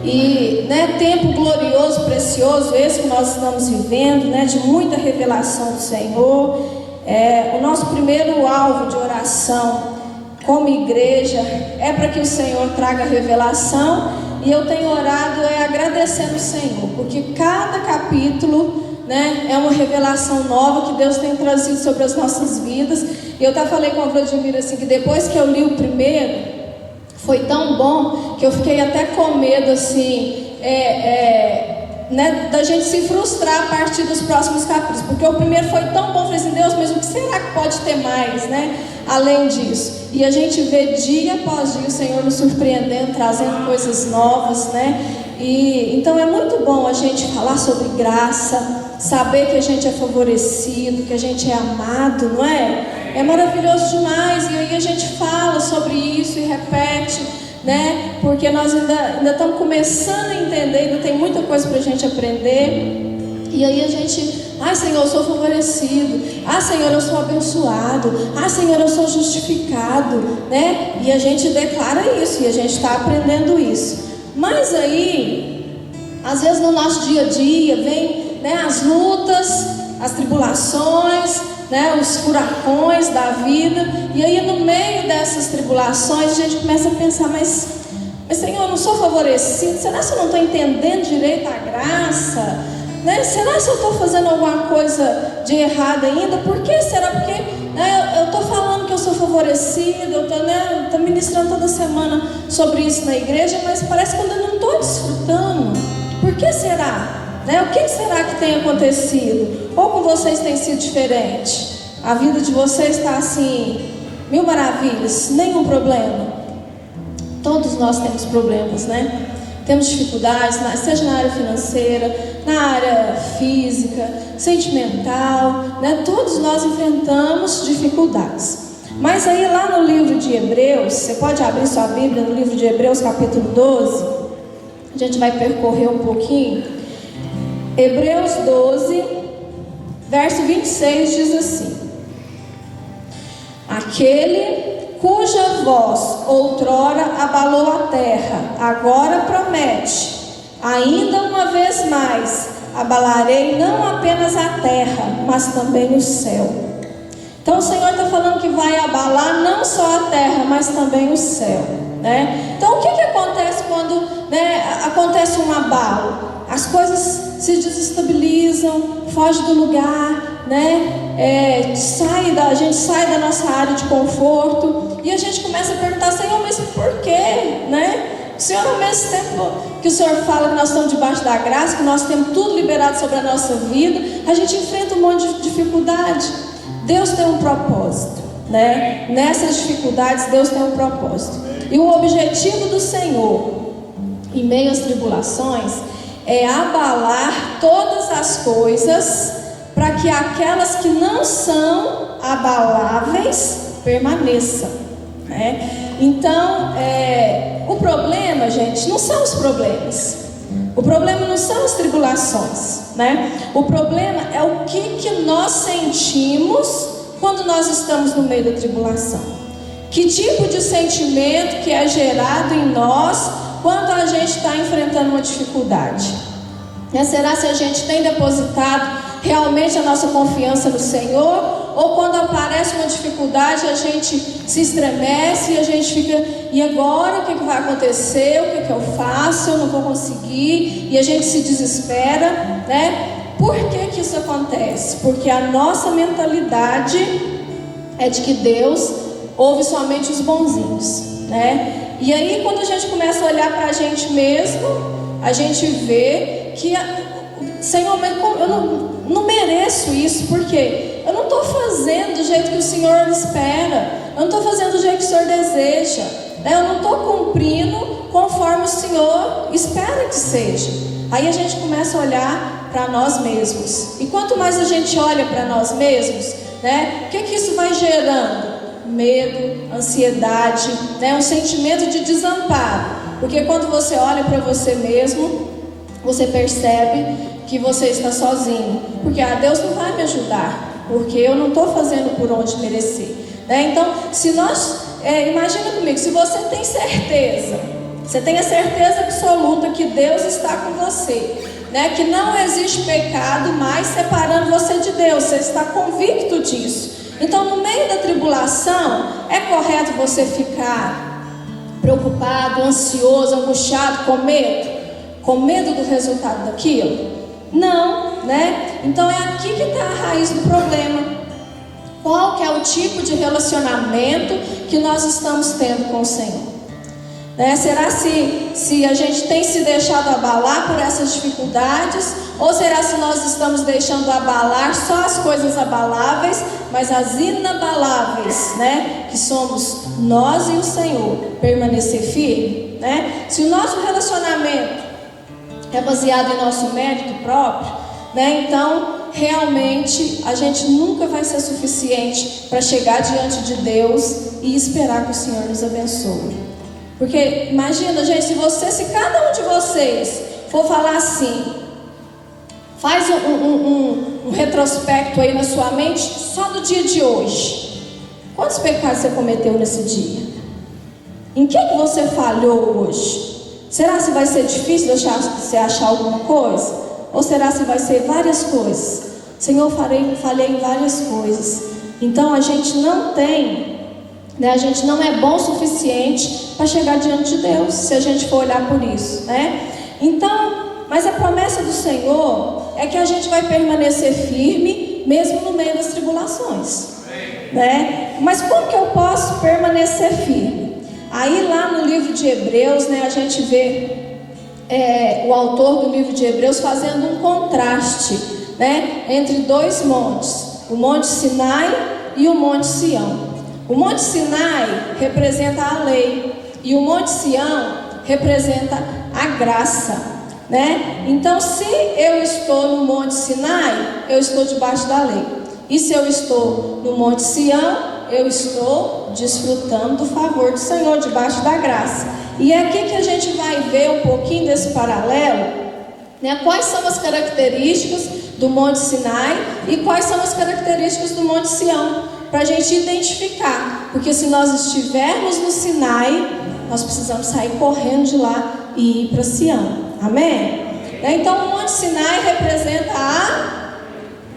E, né, tempo glorioso, precioso, esse que nós estamos vivendo, né, de muita revelação do Senhor. O nosso primeiro alvo de oração como igreja é para que o Senhor traga revelação. E eu tenho orado agradecendo o Senhor, porque cada capítulo, né, é uma revelação nova que Deus tem trazido sobre as nossas vidas. E eu até falei com a Vladimir assim, que depois que eu li o primeiro, foi tão bom que eu fiquei até com medo assim, né, da gente se frustrar a partir dos próximos capítulos, porque o primeiro foi tão bom. Eu falei assim, Deus, mas o que será que pode ter mais, né, além disso? E a gente vê dia após dia o Senhor nos surpreendendo, trazendo coisas novas, né? E então é muito bom a gente falar sobre graça, saber que a gente é favorecido, que a gente é amado, não é? É maravilhoso demais. E aí a gente fala sobre isso e repete, né? Porque nós ainda estamos começando a entender, ainda tem muita coisa para a gente aprender. E aí a gente, Senhor, eu sou favorecido, Senhor, eu sou abençoado, Senhor, eu sou justificado, né? E a gente declara isso, e a gente está aprendendo isso. Mas aí, às vezes no nosso dia a dia, vem, né, as lutas, as tribulações, né, os furacões da vida. E aí no meio dessas tribulações a gente começa a pensar, mas Senhor, eu não sou favorecido? Será que eu não estou entendendo direito a graça? Né? Será que eu estou fazendo alguma coisa de errado ainda? Por que será? Porque, né, eu estou falando que eu sou favorecido, eu estou ministrando toda semana sobre isso na igreja, mas parece que eu ainda não estou desfrutando. Por que será? Né? O que será que tem acontecido? Ou com vocês tem sido diferente? A vida de vocês está assim, mil maravilhas, nenhum problema? Todos nós temos problemas, né? Temos dificuldades, seja na área financeira, na área física, sentimental, né? Todos nós enfrentamos dificuldades. Mas aí lá no livro de Hebreus, você pode abrir sua Bíblia no livro de Hebreus capítulo 12, a gente vai percorrer um pouquinho. Hebreus 12, verso 26 diz assim: aquele cuja voz outrora abalou a terra, agora promete: ainda uma vez mais abalarei não apenas a terra, mas também o céu. Então o Senhor está falando que vai abalar não só a terra, mas também o céu, né? Então o que acontece quando, né, acontece um abalo? As coisas se desestabilizam, foge do lugar, né? A gente sai da nossa área de conforto e a gente começa a perguntar: Senhor, mas por quê, né? O Senhor, ao mesmo tempo que o Senhor fala que nós estamos debaixo da graça, que nós temos tudo liberado sobre a nossa vida, a gente enfrenta um monte de dificuldade. Deus tem um propósito, né? Nessas dificuldades Deus tem um propósito. E o objetivo do Senhor em meio às tribulações é abalar todas as coisas, para que aquelas que não são abaláveis permaneçam, né? Então, o problema, gente, não são os problemas. O problema não são as tribulações, né? O problema é o que nós sentimos quando nós estamos no meio da tribulação. Que tipo de sentimento que é gerado em nós quando a gente está enfrentando uma dificuldade? Será se a gente tem depositado realmente a nossa confiança no Senhor? Ou quando aparece uma dificuldade a gente se estremece e a gente fica: e agora o que vai acontecer? O que eu faço? Eu não vou conseguir. E a gente se desespera, né? Por que isso acontece? Porque a nossa mentalidade é de que Deus ouve somente os bonzinhos, né? E aí quando a gente começa a olhar para a gente mesmo, a gente vê que Senhor, mas eu não mereço isso, porque eu não estou fazendo do jeito que o Senhor espera, eu não estou fazendo do jeito que o Senhor deseja, né? Eu não estou cumprindo conforme o Senhor espera que seja. Aí a gente começa a olhar para nós mesmos, e quanto mais a gente olha para nós mesmos, né, o que isso vai gerando? Medo, ansiedade, né, um sentimento de desamparo, porque quando você olha para você mesmo, você percebe que você está sozinho, porque Deus não vai me ajudar, porque eu não estou fazendo por onde merecer, né? Então, se nós, imagina comigo, se você tem certeza Você tenha certeza absoluta que Deus está com você, né? Que não existe pecado mais separando você de Deus. Você está convicto disso. Então, no meio da tribulação, é correto você ficar preocupado, ansioso, angustiado, com medo? Com medo do resultado daquilo? Não, né? Então é aqui que está a raiz do problema. Qual que é o tipo de relacionamento que nós estamos tendo com o Senhor? Né? Será se a gente tem se deixado abalar por essas dificuldades? Ou será se nós estamos deixando abalar só as coisas abaláveis, mas as inabaláveis, né? Que somos nós e o Senhor, permanecer firme, né? Se o nosso relacionamento é baseado em nosso mérito próprio, né? Então realmente a gente nunca vai ser suficiente para chegar diante de Deus e esperar que o Senhor nos abençoe. Porque imagina, gente, se cada um de vocês for falar assim, faz um retrospecto aí na sua mente só do dia de hoje. Quantos pecados você cometeu nesse dia? Em que você falhou hoje? Será que vai ser difícil você achar alguma coisa? Ou será que vai ser várias coisas? Senhor, falhei em várias coisas. Então a gente não tem, né? A gente não é bom o suficiente para chegar diante de Deus, se a gente for olhar por isso, né? Então, mas a promessa do Senhor é que a gente vai permanecer firme mesmo no meio das tribulações, né? Mas como que eu posso permanecer firme? Aí lá no livro de Hebreus, né, a gente vê o autor do livro de Hebreus fazendo um contraste, né, entre dois montes, o Monte Sinai e o Monte Sião. O Monte Sinai representa a lei e o Monte Sião representa a graça, né? Então, se eu estou no Monte Sinai, eu estou debaixo da lei. E se eu estou no Monte Sião, eu estou desfrutando do favor do Senhor, debaixo da graça. E é aqui que a gente vai ver um pouquinho desse paralelo, né? Quais são as características do Monte Sinai e quais são as características do Monte Sião, para a gente identificar. Porque se nós estivermos no Sinai, nós precisamos sair correndo de lá e ir para Sião. Amém? Então o Monte Sinai representa a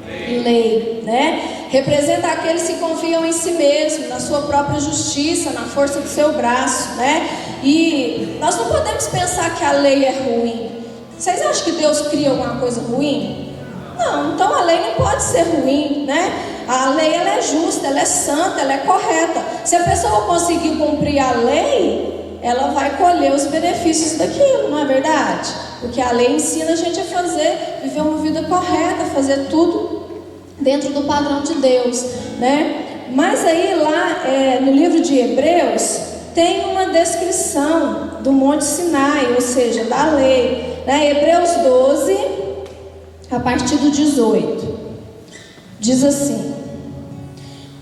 lei, né? Representa aqueles que confiam em si mesmo, na sua própria justiça, na força do seu braço, né? E nós não podemos pensar que a lei é ruim. Vocês acham que Deus cria alguma coisa ruim? Não, então a lei não pode ser ruim, né? A lei, ela é justa, ela é santa, ela é correta. Se a pessoa conseguir cumprir a lei, ela vai colher os benefícios daquilo, não é verdade? Porque a lei ensina a gente a viver uma vida correta, fazer tudo dentro do padrão de Deus, né? Mas aí lá no livro de Hebreus tem uma descrição do Monte Sinai, ou seja, da lei, né? Hebreus 12, a partir do 18, diz assim: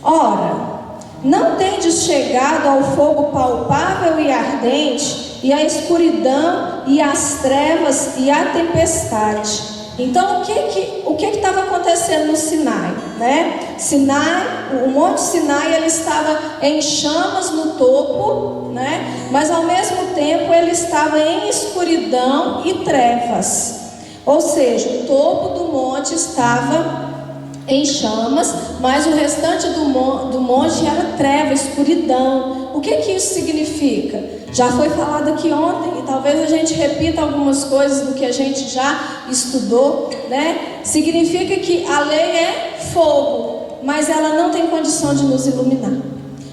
ora, não tendes chegado ao fogo palpável e ardente, e à escuridão, e às trevas, e à tempestade. Então, o que estava acontecendo no Sinai, né? O Monte Sinai, ele estava em chamas no topo, né? Mas ao mesmo tempo ele estava em escuridão e trevas. Ou seja, o topo do monte estava em chamas, mas o restante do monte era treva, escuridão. O que isso significa? Já foi falado aqui ontem, e talvez a gente repita algumas coisas do que a gente já estudou, né? Significa que a lei é fogo, mas ela não tem condição de nos iluminar.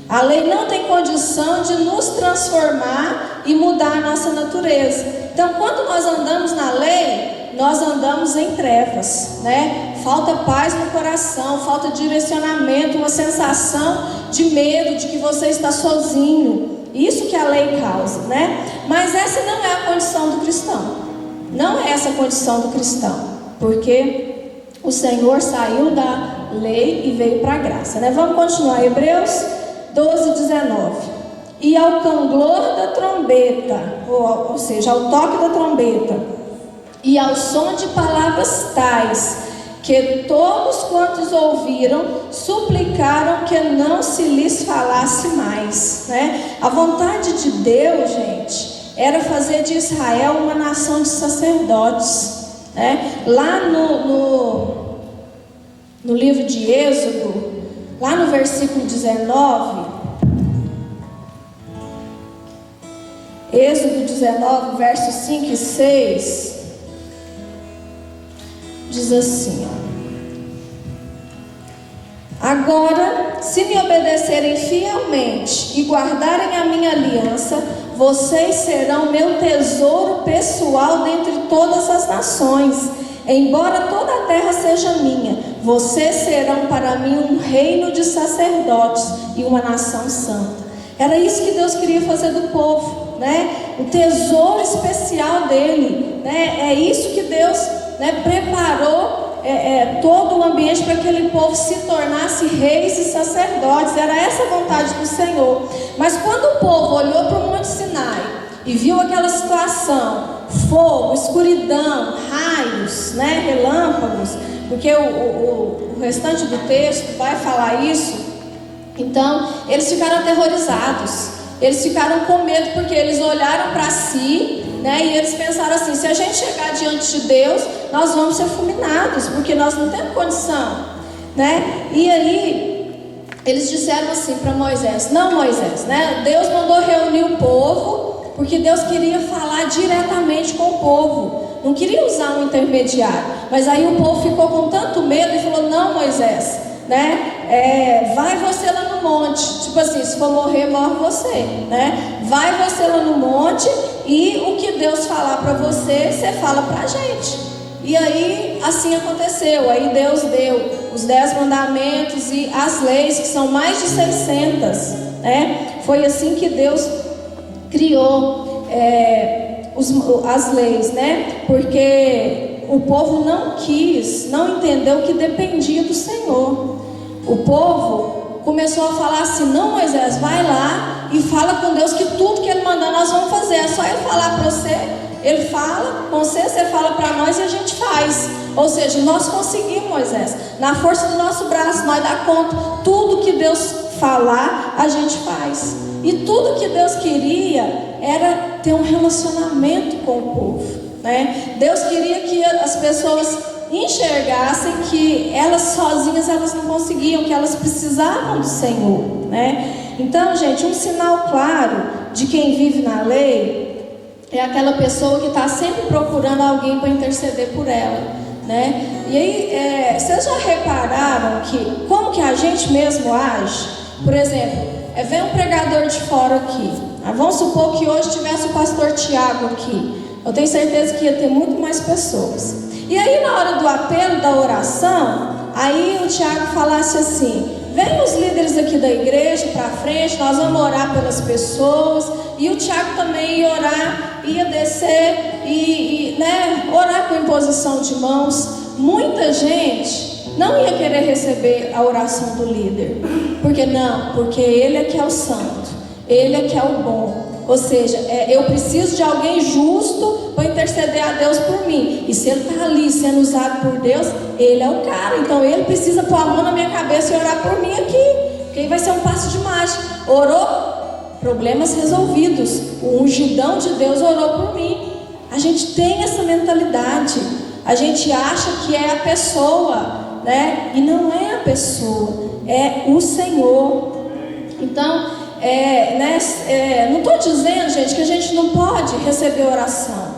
A lei não tem condição de nos transformar e mudar a nossa natureza. Então, quando nós andamos na lei, nós andamos em trevas, né? Falta paz no coração, falta direcionamento, uma sensação de medo, de que você está sozinho. Isso que a lei causa, né? Mas essa não é a condição do cristão. Não é essa a condição do cristão, porque o Senhor saiu da lei e veio para a graça, né? Vamos continuar, Hebreus 12, 19. E ao canglor da trombeta, ou seja, ao toque da trombeta, e ao som de palavras tais, que todos quantos ouviram suplicaram que não se lhes falasse mais, né? A vontade de Deus, gente, era fazer de Israel uma nação de sacerdotes, né? Lá no livro de Êxodo, lá no versículo 19, Êxodo 19, versos 5 e 6, diz assim, ó: agora, se me obedecerem fielmente e guardarem a minha aliança, vocês serão meu tesouro pessoal dentre todas as nações. Embora toda a terra seja minha, vocês serão para mim um reino de sacerdotes e uma nação santa. Era isso que Deus queria fazer do povo, né? O tesouro especial dele, né? É isso que Deus, né, preparou todo o ambiente para que aquele povo se tornasse reis e sacerdotes. Era essa a vontade do Senhor. Mas quando o povo olhou para o Monte Sinai e viu aquela situação, fogo, escuridão, raios, né, relâmpagos, porque o restante do texto vai falar isso. Então eles ficaram aterrorizados, eles ficaram com medo, porque eles olharam para si, né, e eles pensaram assim: se a gente chegar diante de Deus, nós vamos ser fulminados, porque nós não temos condição, né? E aí eles disseram assim para Moisés: não, Moisés, né, Deus mandou reunir o povo, porque Deus queria falar diretamente com o povo, não queria usar um intermediário. Mas aí o povo ficou com tanto medo e falou: não, Moisés, né, vai você lá no monte, tipo assim, se for morrer, morre você, né? Vai você lá no monte e o que Deus falar para você, você fala para a gente. E aí assim aconteceu. Aí Deus deu os 10 mandamentos e as leis, que são mais de 600, né? Foi assim que Deus criou as leis, né? Porque o povo não entendeu que dependia do Senhor. O povo começou a falar assim: não, Moisés, vai lá e fala com Deus que tudo que Ele mandar nós vamos fazer. É só Ele falar para você, Ele fala com você, você fala para nós e a gente faz. Ou seja, nós conseguimos, Moisés, na força do nosso braço, nós dá conta. Tudo que Deus falar, a gente faz. E tudo que Deus queria era ter um relacionamento com o povo, né? Deus queria que as pessoas enxergassem que elas sozinhas elas não conseguiam, que elas precisavam do Senhor, né? Então, gente, um sinal claro de quem vive na lei é aquela pessoa que está sempre procurando alguém para interceder por ela, né? E aí, vocês já repararam que como que a gente mesmo age? Por exemplo, vem um pregador de fora aqui. Vamos supor que hoje tivesse o pastor Tiago aqui. Eu tenho certeza que ia ter muito mais pessoas. E aí, na hora do apelo, da oração, aí o Tiago falasse assim: vem os líderes aqui da igreja para frente, nós vamos orar pelas pessoas. E o Tiago também ia orar, ia descer né, orar com imposição de mãos. Muita gente não ia querer receber a oração do líder. Por que não? Porque ele é que é o santo, ele é que é o bom. Ou seja, eu preciso de alguém justo para interceder a Deus por mim. E se ele está ali sendo usado por Deus, ele é o cara. Então ele precisa pôr a mão na minha cabeça e orar por mim aqui, porque aí vai ser um passo de mágica. Orou, problemas resolvidos. O ungidão de Deus orou por mim. A gente tem essa mentalidade. A gente acha que é a pessoa, né? E não é a pessoa, é o Senhor. Então, não estou dizendo, gente, que a gente não pode receber oração.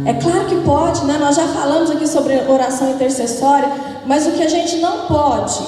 É claro que pode, né? Nós já falamos aqui sobre oração intercessória, mas o que a gente não pode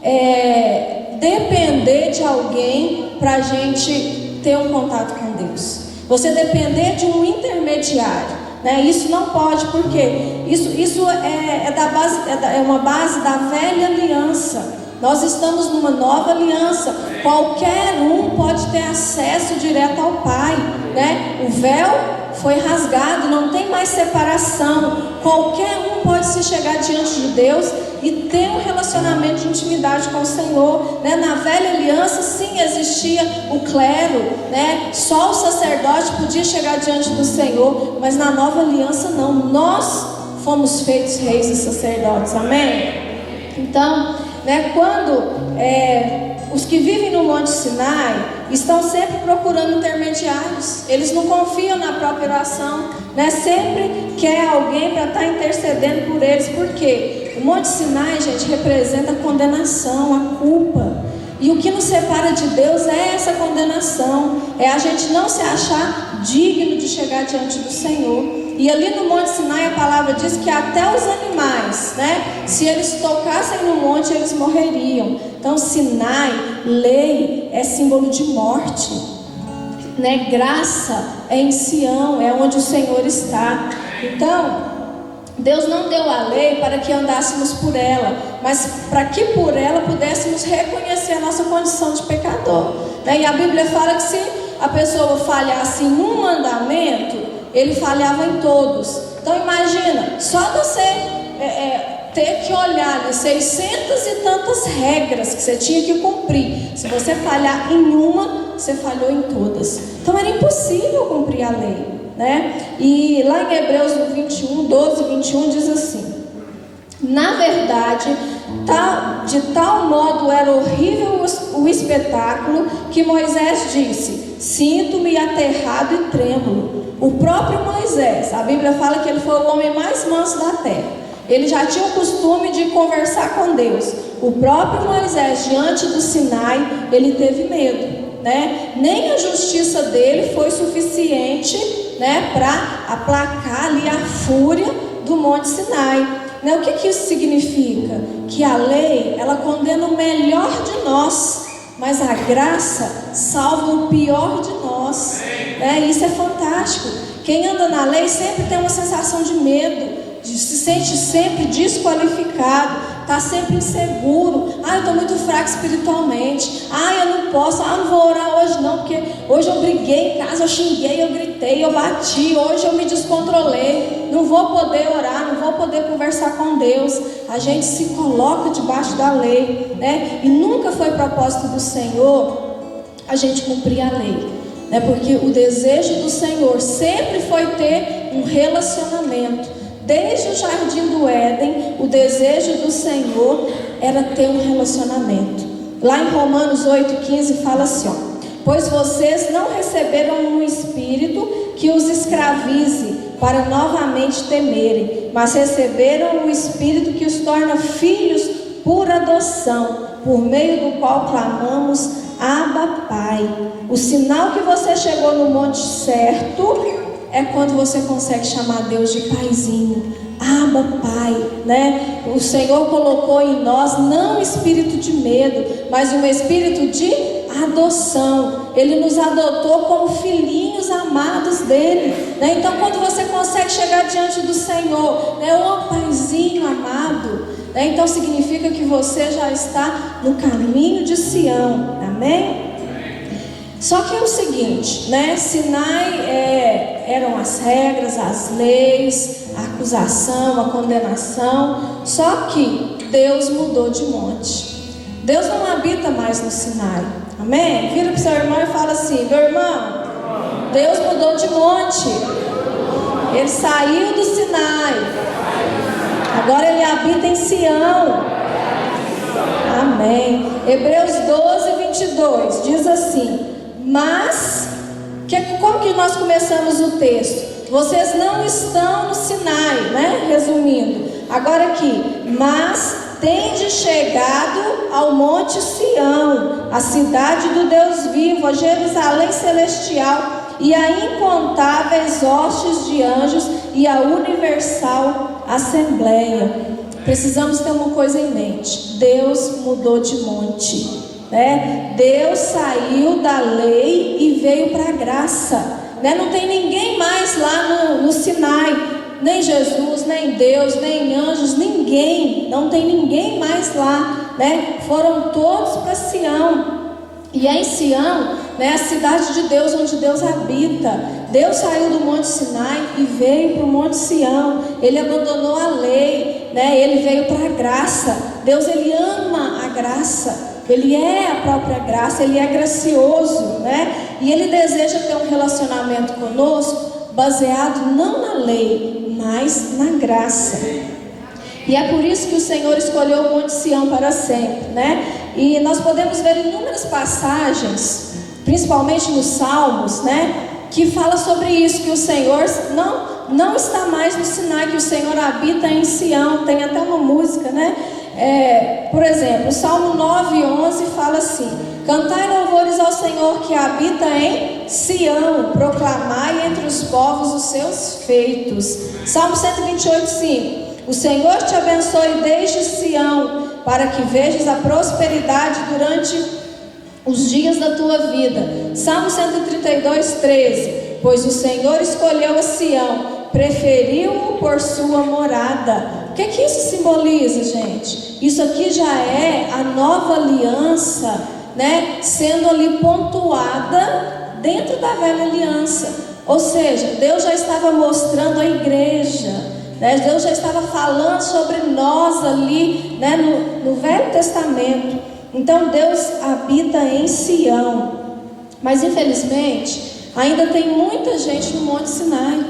é depender de alguém para a gente ter um contato com Deus. Você depender de um intermediário, né? Isso não pode, porque isso é uma base da velha aliança. Nós estamos numa nova aliança. Qualquer um pode ter acesso direto ao Pai, né? O véu foi rasgado, não tem mais separação. Qualquer um pode se chegar diante de Deus e ter um relacionamento de intimidade com o Senhor, né? Na velha aliança, sim, existia o clero, né? Só o sacerdote podia chegar diante do Senhor, mas na nova aliança não. Nós fomos feitos reis e sacerdotes, amém? Então, né, quando os que vivem no Monte Sinai estão sempre procurando intermediários, eles não confiam na própria oração, né, sempre quer alguém para estar intercedendo por eles. Por quê? O Monte Sinai, gente, representa a condenação, a culpa. E o que nos separa de Deus é essa condenação, é a gente não se achar digno de chegar diante do Senhor. E ali no Monte Sinai a palavra diz que até os animais, né, se eles tocassem no monte, eles morreriam. Então Sinai, lei, é símbolo de morte, né? Graça é em Sião, é onde o Senhor está. Então Deus não deu a lei para que andássemos por ela, mas para que por ela pudéssemos reconhecer a nossa condição de pecador, né? E a Bíblia fala que se a pessoa falhasse em um mandamento, ele falhava em todos. Então imagina, só você ter que olhar ali 600 e tantas regras que você tinha que cumprir. Se você falhar em uma, você falhou em todas. Então era impossível cumprir a lei, né? E lá em Hebreus 12, 21 diz assim: na verdade, de tal modo era horrível o espetáculo que Moisés disse: sinto-me aterrado e trêmulo. O próprio Moisés, a Bíblia fala que ele foi o homem mais manso da terra. Ele já tinha o costume de conversar com Deus. O próprio Moisés, diante do Sinai, ele teve medo, né? Nem a justiça dele foi suficiente, né, para aplacar ali a fúria do Monte Sinai, né? O que isso significa? Que a lei, ela condena o melhor de nós, mas a graça salva o pior de nós, né? Isso é fantástico. Quem anda na lei sempre tem uma sensação de medo, se sente sempre desqualificado, está sempre inseguro. Eu estou muito fraco espiritualmente. Eu não posso, não vou orar hoje não, porque hoje eu briguei em casa, eu xinguei, eu gritei, eu bati, hoje eu me descontrolei, não vou poder orar, não vou poder conversar com Deus. A gente se coloca debaixo da lei, né? E nunca foi propósito do Senhor a gente cumprir a lei, né? Porque o desejo do Senhor sempre foi ter um relacionamento. Desde o jardim do Éden, o desejo do Senhor era ter um relacionamento. Lá em Romanos 8,15 fala assim, pois vocês não receberam um espírito que os escravize para novamente temerem, mas receberam um espírito que os torna filhos por adoção, por meio do qual clamamos, Abba, Pai. O sinal que você chegou no monte certo é quando você consegue chamar Deus de Paizinho, Abba, Pai, né? O Senhor colocou em nós não um espírito de medo, mas um espírito de adoção. Ele nos adotou como filhinhos amados dele, né? Então quando você consegue chegar diante do Senhor, né? Paizinho amado, né? Então significa que você já está no caminho de Sião, amém? Só que é o seguinte, né? Sinai eram as regras, as leis, a acusação, a condenação. Só que Deus mudou de monte. Deus não habita mais no Sinai. Amém? Vira para o seu irmão e fala assim: meu irmão, Deus mudou de monte. Ele saiu do Sinai. Agora ele habita em Sião. Amém. Hebreus 12, 22 diz assim: mas, como que nós começamos o texto? Vocês não estão no Sinai, né? Resumindo, agora aqui, mas tende chegado ao monte Sião, a cidade do Deus vivo, a Jerusalém celestial, e a incontáveis hostes de anjos, e a universal assembleia. Precisamos ter uma coisa em mente: Deus mudou de monte, né? Deus saiu da lei e veio para a graça, né? Não tem ninguém mais lá no Sinai, nem Jesus, nem Deus, nem anjos, ninguém, não tem ninguém mais lá, né? Foram todos para Sião. E é em Sião, né, a cidade de Deus, onde Deus habita. Deus saiu do Monte Sinai e veio para o Monte Sião. Ele abandonou a lei, né? Ele veio para a graça. Deus, ele ama a graça. Ele é a própria graça, ele é gracioso, né? E ele deseja ter um relacionamento conosco baseado não na lei, mas na graça. E é por isso que o Senhor escolheu o Monte Sião para sempre, né? E nós podemos ver inúmeras passagens, principalmente nos Salmos, né? Que fala sobre isso, que o Senhor não está mais no Sinai, que o Senhor habita em Sião. Tem até uma música, né? Por exemplo, o Salmo 9:11 fala assim: cantai louvores ao Senhor que habita em Sião, proclamai entre os povos os seus feitos. Salmo 128:5: o Senhor te abençoe desde Sião, para que vejas a prosperidade durante os dias da tua vida. Salmo 132:13: pois o Senhor escolheu a Sião, preferiu-o por sua morada. O que isso simboliza, gente? Isso aqui já é a nova aliança, né, sendo ali pontuada dentro da velha aliança. Ou seja, Deus já estava mostrando a igreja, né? Deus já estava falando sobre nós ali, né, no Velho Testamento. Então Deus habita em Sião. Mas infelizmente ainda tem muita gente no Monte Sinai,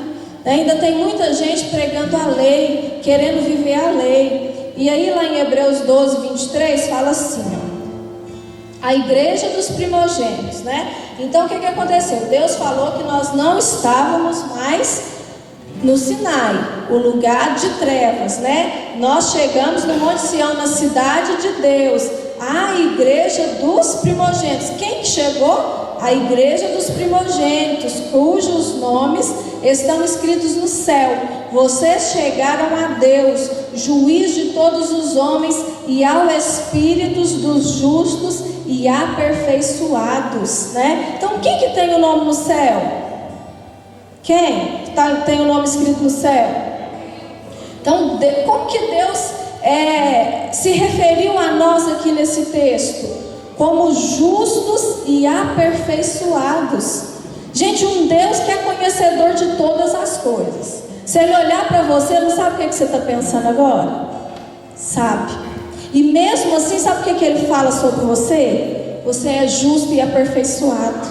ainda tem muita gente pregando a lei, querendo viver a lei. E aí lá em Hebreus 12:23 fala assim, a igreja dos primogênitos, né? Então o que aconteceu? Deus falou que nós não estávamos mais no Sinai, o lugar de trevas, né? Nós chegamos no Monte Sião, na cidade de Deus, a igreja dos primogênitos. Quem que chegou? A igreja dos primogênitos, cujos nomes estão escritos no céu. Vocês chegaram a Deus, juiz de todos os homens, e ao Espírito dos justos e aperfeiçoados, né? Então quem que tem o nome no céu? Quem tem o nome escrito no céu? Então, como que Deus se referiu a nós aqui nesse texto? Como justos e aperfeiçoados. Gente, um Deus que é conhecedor de todas as coisas. Se Ele olhar para você, não sabe o que você está pensando agora? Sabe. E mesmo assim, sabe o que Ele fala sobre você? Você é justo e aperfeiçoado.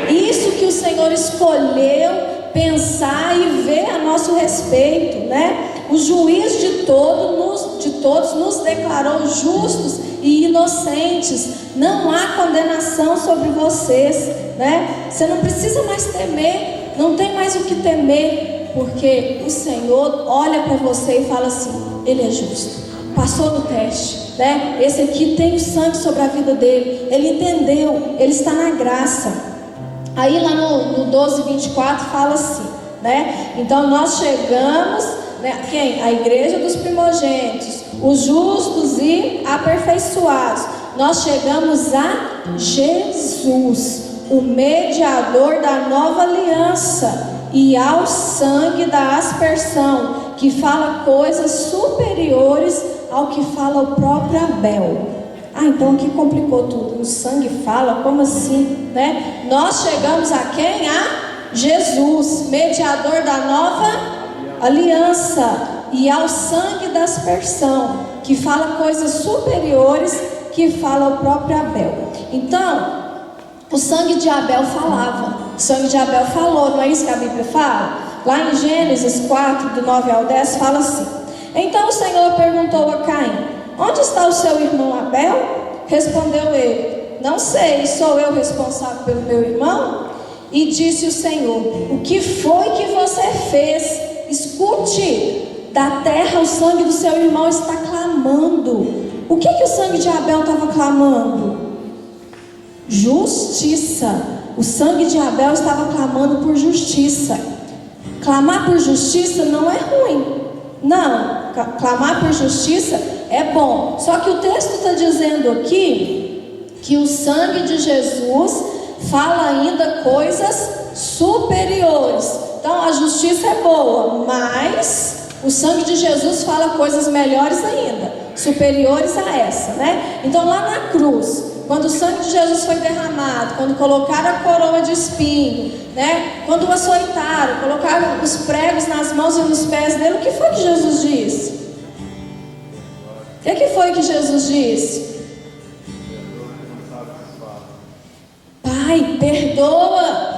Isso que o Senhor escolheu pensar e ver a nosso respeito, né? O juiz de todos nos declarou justos e inocentes. Não há condenação sobre vocês, né? Você não precisa mais temer, não tem mais o que temer, porque o Senhor olha para você e fala assim: Ele é justo, passou no teste, né? Esse aqui tem o sangue sobre a vida dele, ele entendeu, ele está na graça. Aí lá no 12:24 fala assim, né? Então nós chegamos, né? Quem? A igreja dos primogênitos, os justos e aperfeiçoados. Nós chegamos a Jesus, o mediador da nova aliança, e ao sangue da aspersão, que fala coisas superiores ao que fala o próprio Abel. Então aqui complicou tudo. O sangue fala, como assim, né? Nós chegamos a quem? A Jesus, mediador da nova aliança, e ao sangue da aspersão, que fala coisas superiores que fala o próprio Abel. Então, o sangue de Abel falava, o sangue de Abel falou, não é isso que a Bíblia fala? Lá em Gênesis 4, do 9 ao 10, fala assim: então o Senhor perguntou a Caim: onde está o seu irmão Abel? Respondeu ele: não sei, sou eu responsável pelo meu irmão? E disse o Senhor: o que foi que você fez? Escute, da terra o sangue do seu irmão está clamando. O que o sangue de Abel estava clamando? Justiça. O sangue de Abel estava clamando por justiça. Clamar por justiça não é ruim, não. Clamar por justiça é bom. Só que o texto está dizendo aqui que o sangue de Jesus fala ainda coisas superiores. Então a justiça é boa, mas o sangue de Jesus fala coisas melhores ainda, superiores a essa, né? Então lá na cruz, quando o sangue de Jesus foi derramado, quando colocaram a coroa de espinho, né? Quando o açoitaram, colocaram os pregos nas mãos e nos pés dele, o que foi que Jesus disse? O que foi que Jesus disse? Pai, perdoa,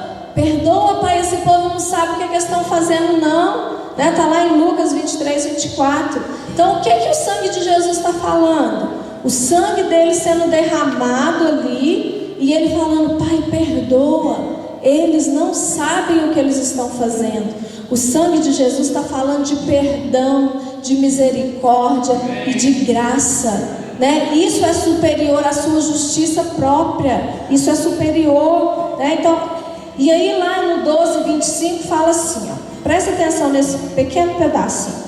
Pai, esse povo não sabe o que eles estão fazendo, não. Está lá em Lucas 23:24. Então, o que o sangue de Jesus está falando? O sangue dele sendo derramado ali, e ele falando: Pai, perdoa, eles não sabem o que eles estão fazendo. O sangue de Jesus está falando de perdão, de misericórdia e de graça, né? Isso é superior à sua justiça própria, isso é superior, né? Então, e aí lá no 12:25 fala assim, ó, presta atenção nesse pequeno pedacinho.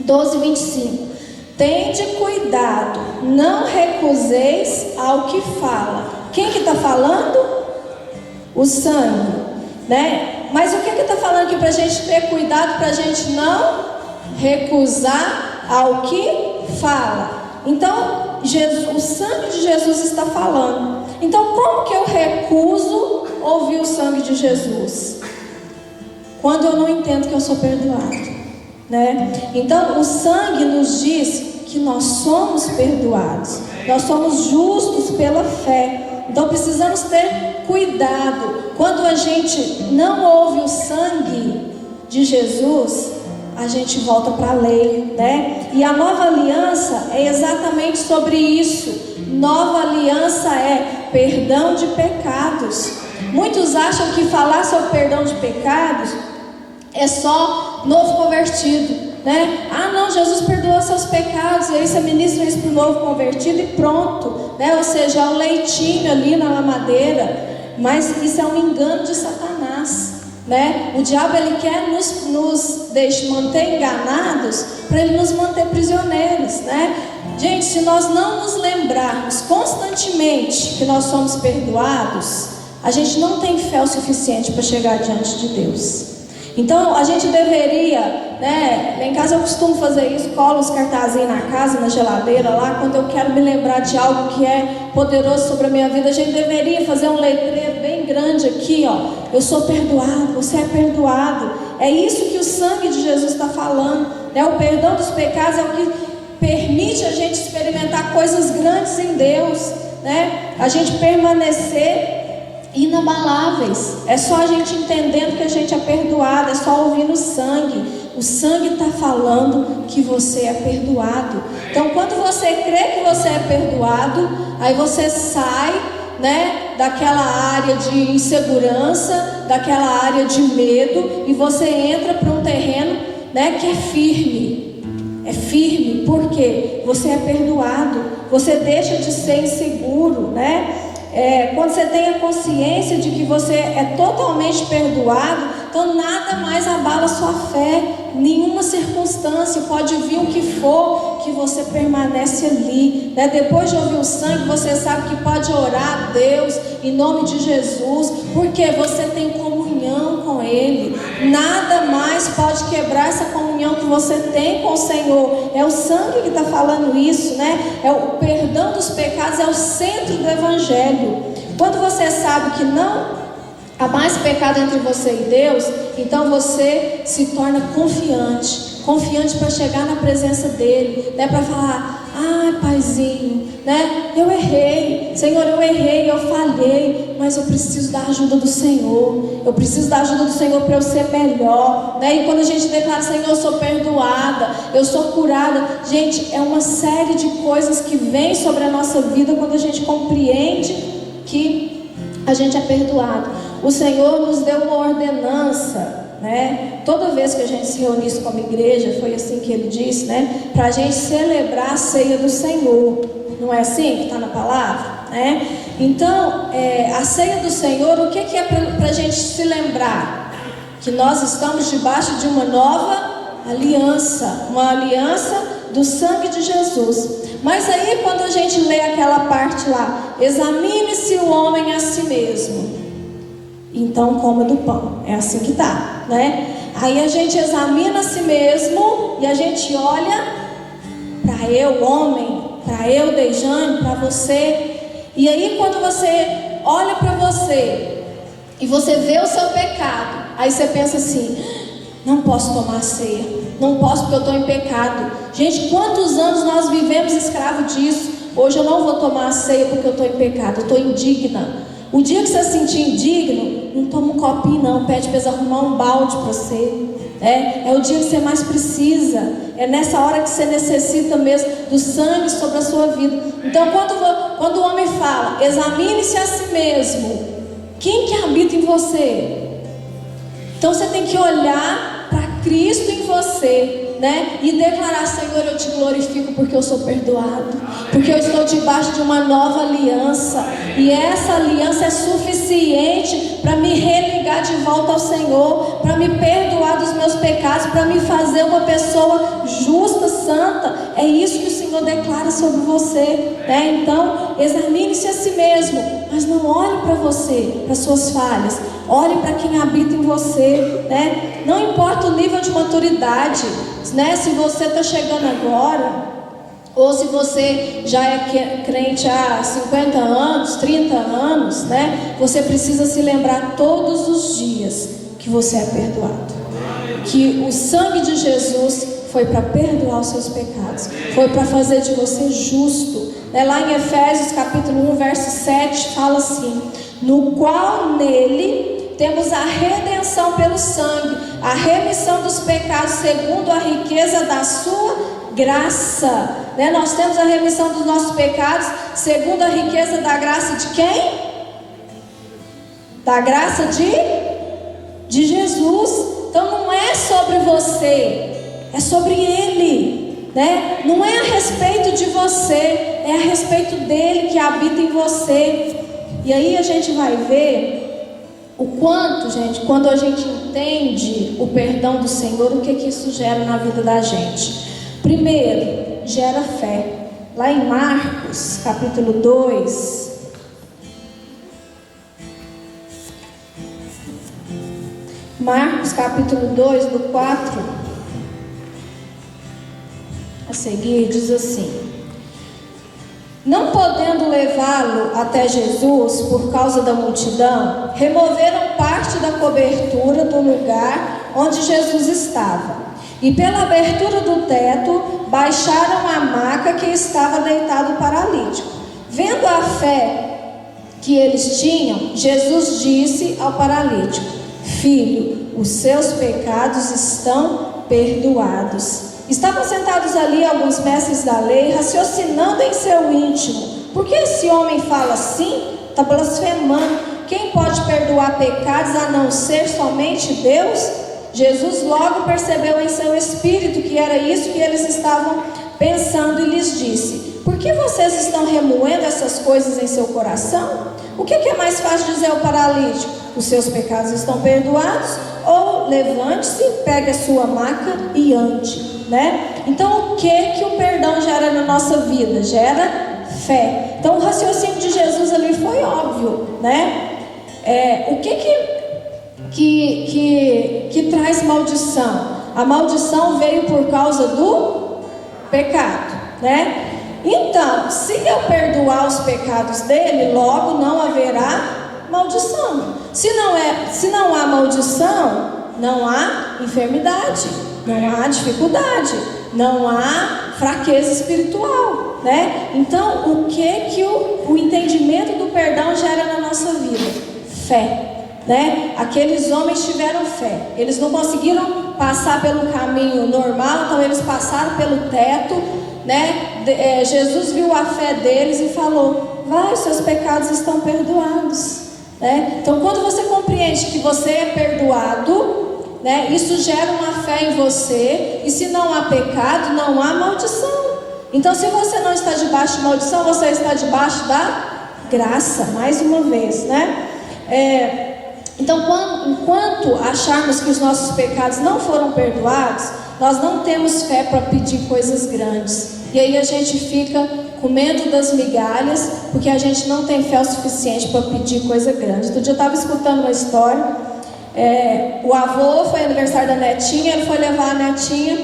12:25: Tende cuidado, não recuseis ao que fala. Quem que está falando? O sangue, né? Mas o que está falando aqui para a gente ter cuidado, para a gente não recusar ao que fala? Então, o sangue de Jesus está falando. Então, como que eu recuso ouvir o sangue de Jesus? Quando eu não entendo que eu sou perdoado, né? Então, o sangue nos diz que nós somos perdoados, nós somos justos pela fé. Então, precisamos ter cuidado. Quando a gente não ouve o sangue de Jesus, a gente volta para a lei, né? E a nova aliança é exatamente sobre isso. Nova aliança é perdão de pecados. Muitos acham que falar sobre perdão de pecados é só novo convertido, né? Ah, não, Jesus perdoou seus pecados, e aí você ministra isso para o novo convertido e pronto, né? Ou seja, é um leitinho ali na mamadeira. Mas isso é um engano de Satanás, né? O diabo, ele quer nos manter enganados, para ele nos manter prisioneiros, né? Gente, se nós não nos lembrarmos constantemente que nós somos perdoados, a gente não tem fé o suficiente para chegar diante de Deus. Então a gente deveria, né? Lá em casa eu costumo fazer isso, colo os cartazinhos na casa, na geladeira lá, quando eu quero me lembrar de algo que é poderoso sobre a minha vida. A gente deveria fazer um letreiro bem grande aqui, ó: eu sou perdoado, você é perdoado. É isso que o sangue de Jesus está falando, né? O perdão dos pecados é o que permite a gente experimentar coisas grandes em Deus, né? A gente permanecer inabaláveis. É só a gente entendendo que a gente é perdoado, é só ouvindo o sangue. O sangue está falando que você é perdoado. Então, quando você crê que você é perdoado, aí você sai, né, daquela área de insegurança, daquela área de medo, e você entra para um terreno, né, que é firme. É firme, porque você é perdoado. Você deixa de ser inseguro, né? Quando você tem a consciência de que você é totalmente perdoado, então nada mais abala a sua fé. Nenhuma circunstância, pode vir o que for, que você permanece ali, né? Depois de ouvir o sangue, você sabe que pode orar a Deus em nome de Jesus, porque você tem comunhão com Ele. Nada mais pode quebrar essa comunhão que você tem com o Senhor. É o sangue que está falando isso, né? É o perdão dos pecados, é o centro do Evangelho. Quando você sabe que não há mais pecado entre você e Deus, então você se torna confiante para chegar na presença dele, né? Para falar: ai, Paizinho, né? Eu errei, Senhor, eu falhei, mas eu preciso da ajuda do Senhor. Eu preciso da ajuda do Senhor para eu ser melhor, né? E quando a gente declara: Senhor, eu sou perdoada, eu sou curada, gente, é uma série de coisas que vem sobre a nossa vida quando a gente compreende que a gente é perdoado. O Senhor nos deu uma ordenança, né? Toda vez que a gente se reunisse como igreja, foi assim que Ele disse, né? Para a gente celebrar a ceia do Senhor. Não é assim que está na palavra, né? Então, a ceia do Senhor, o que é para a gente se lembrar? Que nós estamos debaixo de uma nova aliança, uma aliança do sangue de Jesus. Mas aí, quando a gente lê aquela parte lá: examine-se o homem a si mesmo, então coma do pão. É assim que tá, né? Aí a gente examina a si mesmo e a gente olha para eu, homem, para eu, Dejane, para você. E aí, quando você olha para você e você vê o seu pecado, aí você pensa assim: não posso tomar ceia, não posso porque eu estou em pecado. Gente, quantos anos nós vivemos escravo disso? Hoje eu não vou tomar a ceia porque eu estou em pecado, eu estou indigna. O dia que você se sentir indigno, não toma um copinho não, pede para eles arrumar um balde para você. É o dia que você mais precisa, É nessa hora que você necessita mesmo do sangue sobre a sua vida. Então, quando o homem fala, examine-se a si mesmo, quem que habita em você? Então, você tem que olhar para Cristo em você, né? E declarar: Senhor, eu te glorifico porque eu sou perdoado, porque eu estou debaixo de uma nova aliança, e essa aliança é suficiente para me religar de volta ao Senhor, para me perdoar dos meus pecados, para me fazer uma pessoa justa, santa. É isso que o Senhor declara sobre você, né? Então, examine-se a si mesmo, mas não olhe para você, para suas falhas. Olhe para quem habita em você, né? Não importa o nível de maturidade, né? Se você está chegando agora, ou se você já é crente há 50 anos, 30 anos, né? Você precisa se lembrar todos os dias que você é perdoado, que o sangue de Jesus foi para perdoar os seus pecados, foi para fazer de você justo, né? Lá em Efésios capítulo 1, verso 7, fala assim: no qual nele temos a redenção pelo sangue, a remissão dos pecados segundo a riqueza da sua graça, né? Nós temos a remissão dos nossos pecados segundo a riqueza da graça de quem? Da graça de Jesus. Então não é sobre você, é sobre Ele, né? Não é a respeito de você, é a respeito dele que habita em você. E aí a gente vai ver o quanto, gente, quando a gente entende o perdão do Senhor, o que isso gera na vida da gente. Primeiro, gera fé. Lá em Marcos, capítulo 2, Marcos, capítulo 2, do 4 a seguir, diz assim: não podendo levá-lo até Jesus por causa da multidão, removeram parte da cobertura do lugar onde Jesus estava, e pela abertura do teto baixaram a maca que estava deitado o paralítico. Vendo a fé que eles tinham, Jesus disse ao paralítico: filho, os seus pecados estão perdoados. Estavam sentados ali alguns mestres da lei, raciocinando em seu íntimo: por que esse homem fala assim? Está blasfemando. Quem pode perdoar pecados a não ser somente Deus? Jesus logo percebeu em seu espírito que era isso que eles estavam pensando e lhes disse: por que vocês estão remoendo essas coisas em seu coração? O que é mais fácil dizer ao paralítico: os seus pecados estão perdoados? Ou levante-se, pegue a sua maca e ande, né? Então o que o perdão gera na nossa vida? Gera fé. Então o raciocínio de Jesus ali foi óbvio, né? O que traz maldição? A maldição veio por causa do pecado, né? Então, se eu perdoar os pecados dele, logo não haverá maldição. Se não há maldição, não há enfermidade, não há dificuldade, não há fraqueza espiritual, né? Então, o que o entendimento do perdão gera na nossa vida? Fé, né? Aqueles homens tiveram fé. Eles não conseguiram passar pelo caminho normal, então eles passaram pelo teto, né? Jesus viu a fé deles e falou: vai, os seus pecados estão perdoados, né? Então, quando você compreende que você é perdoado, né, isso gera uma fé em você. E se não há pecado, não há maldição. Então, se você não está debaixo de maldição, você está debaixo da graça, mais uma vez, né? Então, enquanto acharmos que os nossos pecados não foram perdoados, nós não temos fé para pedir coisas grandes. E aí a gente fica com medo das migalhas, porque a gente não tem fé o suficiente para pedir coisa grande. Outro dia eu estava escutando uma história. O avô foi aniversário da netinha, ele foi levar a netinha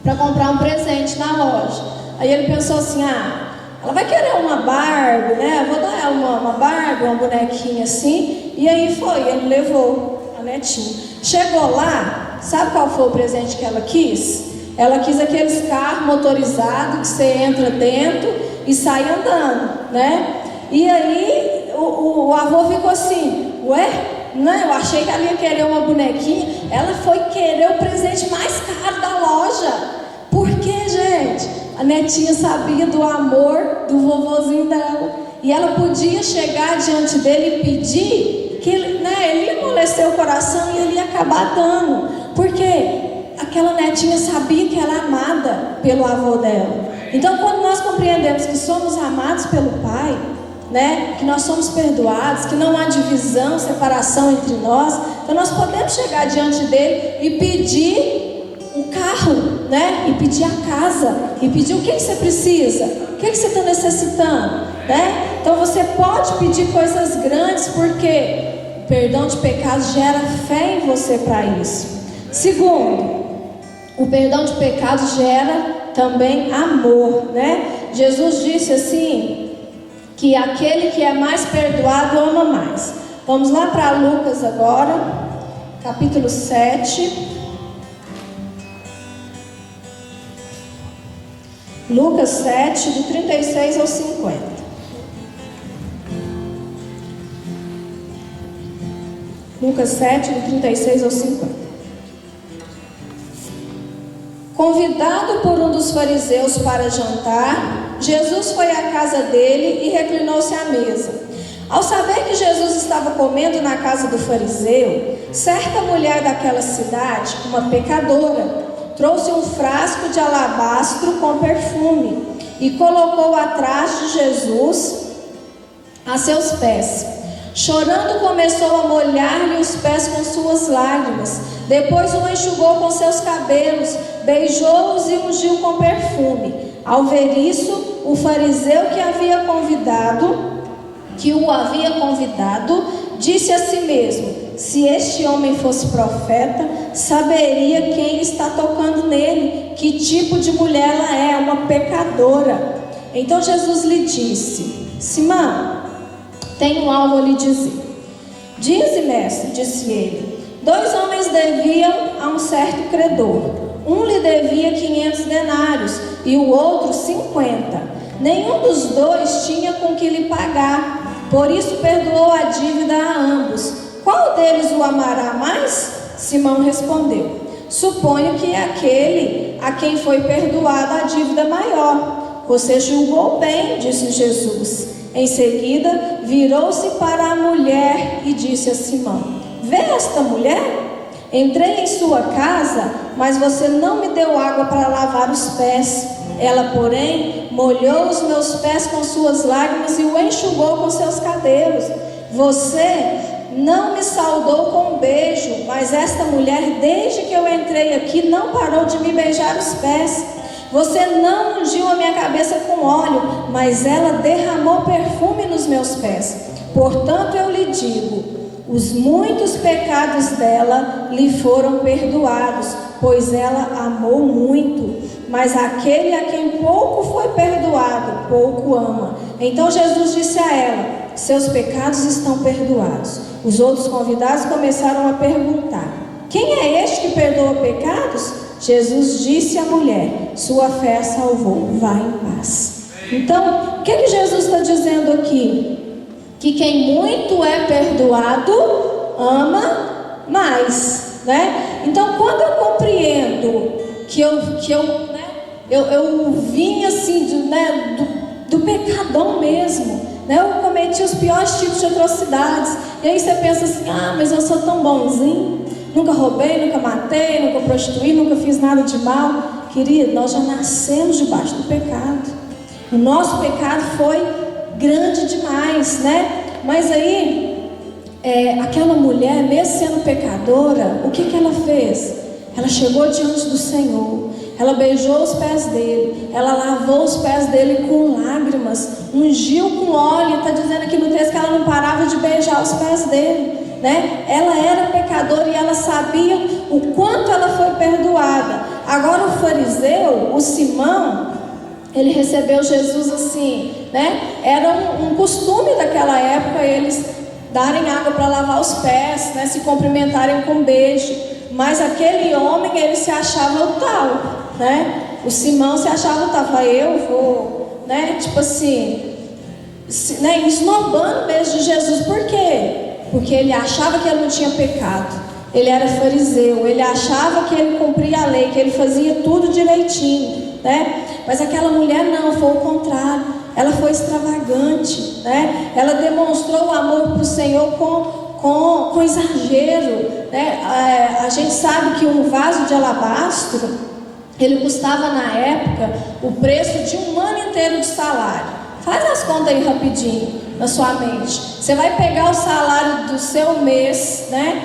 para comprar um presente na loja. Aí ele pensou assim: ela vai querer uma Barbie, né? Eu vou dar ela uma Barbie, uma bonequinha assim. E aí ele levou a netinha. Chegou lá, sabe qual foi o presente que ela quis? Ela quis aqueles carros motorizados que você entra dentro e sai andando, né? E aí o avô ficou assim: ué? Não, eu achei que ela ia querer uma bonequinha. Ela foi querer o presente mais caro da loja. a netinha sabia do amor do vovozinho dela. E ela podia chegar diante dele e pedir que ele ia amolecer o coração e ele ia acabar dando. Porque aquela netinha sabia que ela é amada pelo avô dela. Então, quando nós compreendemos que somos amados pelo Pai, que nós somos perdoados, que não há divisão, separação entre nós, então nós podemos chegar diante dele e pedir o carro, e pedir a casa, e pedir o que você precisa, o que você está necessitando, Então você pode pedir coisas grandes, porque o perdão de pecados gera fé em você para isso. Segundo, o perdão de pecados gera também amor, Jesus disse assim, que aquele que é mais perdoado ama mais. Vamos lá para Lucas agora, capítulo 7. Lucas 7, do 36 ao 50. Lucas 7, do 36 ao 50. Convidado por um dos fariseus para jantar, Jesus foi à casa dele e reclinou-se à mesa. Ao saber que Jesus estava comendo na casa do fariseu, certa mulher daquela cidade, uma pecadora, trouxe um frasco de alabastro com perfume e colocou atrás de Jesus a seus pés. Chorando, começou a molhar-lhe os pés com suas lágrimas. Depois o enxugou com seus cabelos, beijou-os e ungiu com perfume. Ao ver isso, o fariseu que o havia convidado, disse a si mesmo: se este homem fosse profeta, saberia quem está tocando nele, que tipo de mulher ela é, uma pecadora. Então Jesus lhe disse: Simão, tenho algo a lhe dizer. Dize, mestre, disse ele. 2 homens deviam a um certo credor. Um lhe devia 500 denários e o outro 50. Nenhum dos dois tinha com que lhe pagar. Por isso perdoou a dívida a ambos. Qual deles o amará mais? Simão respondeu: suponho que é aquele a quem foi perdoada a dívida maior. Você julgou bem, disse Jesus. Em seguida, virou-se para a mulher e disse a Simão: vê esta mulher? Entrei em sua casa, mas você não me deu água para lavar os pés. Ela, porém, molhou os meus pés com suas lágrimas e o enxugou com seus cabelos. Você não me saudou com um beijo, mas esta mulher, desde que eu entrei aqui, não parou de me beijar os pés. Você não ungiu a minha cabeça com óleo, mas ela derramou perfume nos meus pés. Portanto, eu lhe digo, os muitos pecados dela lhe foram perdoados, pois ela amou muito. Mas aquele a quem pouco foi perdoado, pouco ama. Então Jesus disse a ela: seus pecados estão perdoados. Os outros convidados começaram a perguntar: quem é este que perdoa pecados? Jesus disse à mulher: sua fé a salvou, vá em paz. Então, o que Jesus está dizendo aqui? Que quem muito é perdoado, ama mais, Então, quando eu compreendo que eu vim assim, do pecadão mesmo, eu cometi os piores tipos de atrocidades, e aí você pensa assim: mas eu sou tão bonzinho, nunca roubei, nunca matei, nunca prostituí, nunca fiz nada de mal. Querido, nós já nascemos debaixo do pecado. O nosso pecado foi grande demais, Mas aí, aquela mulher, mesmo sendo pecadora, o que ela fez? Ela chegou diante do Senhor, ela beijou os pés dele, ela lavou os pés dele com lágrimas, ungiu com óleo. Está dizendo aqui no texto que ela não parava de beijar os pés dele. Ela era pecadora e ela sabia o quanto ela foi perdoada. Agora o fariseu, o Simão, ele recebeu Jesus assim, Era um costume daquela época eles darem água para lavar os pés, se cumprimentarem com beijo. Mas aquele homem, ele se achava o tal, O Simão se achava o tal. Eu vou, tipo assim, esnobando mesmo de Jesus. Por quê? Porque ele achava que ele não tinha pecado. Ele era fariseu, ele achava que ele cumpria a lei, que ele fazia tudo direitinho, Mas aquela mulher não, foi o contrário. Ela foi extravagante, né? Ela demonstrou o amor para o Senhor com exagero, né? A gente sabe que um vaso de alabastro, ele custava na época o preço de um ano inteiro de salário. Faz as contas aí rapidinho na sua mente. Você vai pegar o salário do seu mês, né?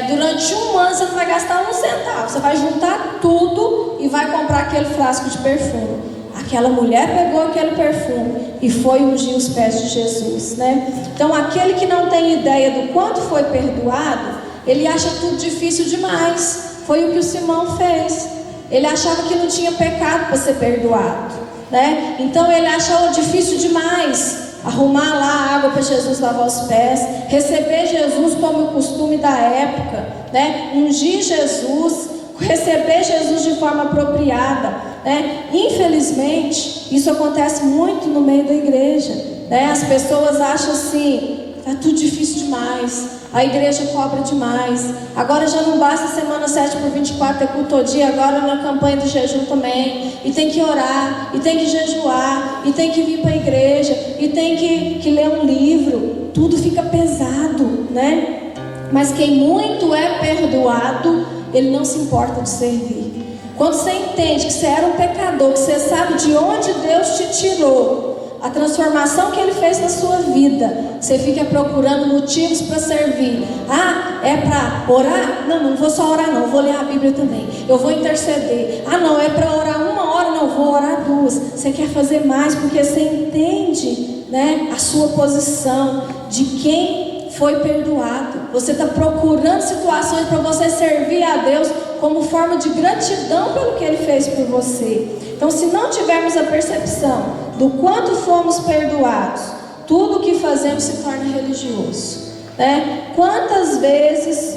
Durante um ano você não vai gastar um centavo. Você vai juntar tudo e vai comprar aquele frasco de perfume. Aquela mulher pegou aquele perfume e foi ungir os pés de Jesus, né? Então aquele que não tem ideia do quanto foi perdoado, ele acha tudo difícil demais. Foi o que o Simão fez. Ele achava que não tinha pecado para ser perdoado, né? Então ele achava difícil demais arrumar lá a água para Jesus lavar os pés, receber Jesus como o costume da época, né? Ungir Jesus, receber Jesus de forma apropriada, né? Infelizmente, isso acontece muito no meio da igreja, né? As pessoas acham assim, tá tudo difícil demais, a igreja cobra demais, agora já não basta semana 7/24 ter culto todo dia, agora na campanha do jejum também, e tem que orar, e tem que jejuar, e tem que vir para a igreja, e tem que ler um livro, tudo fica pesado, né? Mas quem muito é perdoado, ele não se importa de servir. Quando você entende que você era um pecador, que você sabe de onde Deus te tirou, a transformação que Ele fez na sua vida, você fica procurando motivos para servir. Ah, é para orar? Não vou só orar não, vou ler a Bíblia também. Eu vou interceder. Ah não, é para orar 1 hora? Não, vou orar 2. Você quer fazer mais porque você entende, né, a sua posição de quem foi perdoado. Você está procurando situações para você servir a Deus como forma de gratidão pelo que Ele fez por você. Então, se não tivermos a percepção do quanto fomos perdoados, tudo o que fazemos se torna religioso, né? Quantas vezes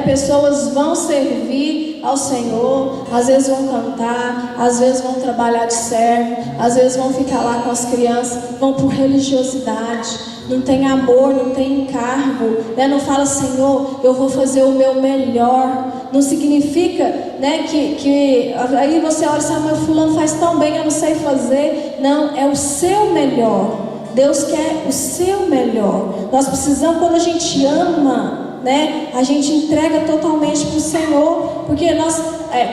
pessoas vão servir ao Senhor, às vezes vão cantar, às vezes vão trabalhar de servo, às vezes vão ficar lá com as crianças, vão por religiosidade, não tem amor, não tem encargo, né? Não fala, Senhor, eu vou fazer o meu melhor. Não significa, né, que aí você olha e sabe, mas fulano faz tão bem, eu não sei fazer. Não, é o seu melhor. Deus quer o seu melhor. Nós precisamos, quando a gente ama, né, a gente entrega totalmente para o Senhor, porque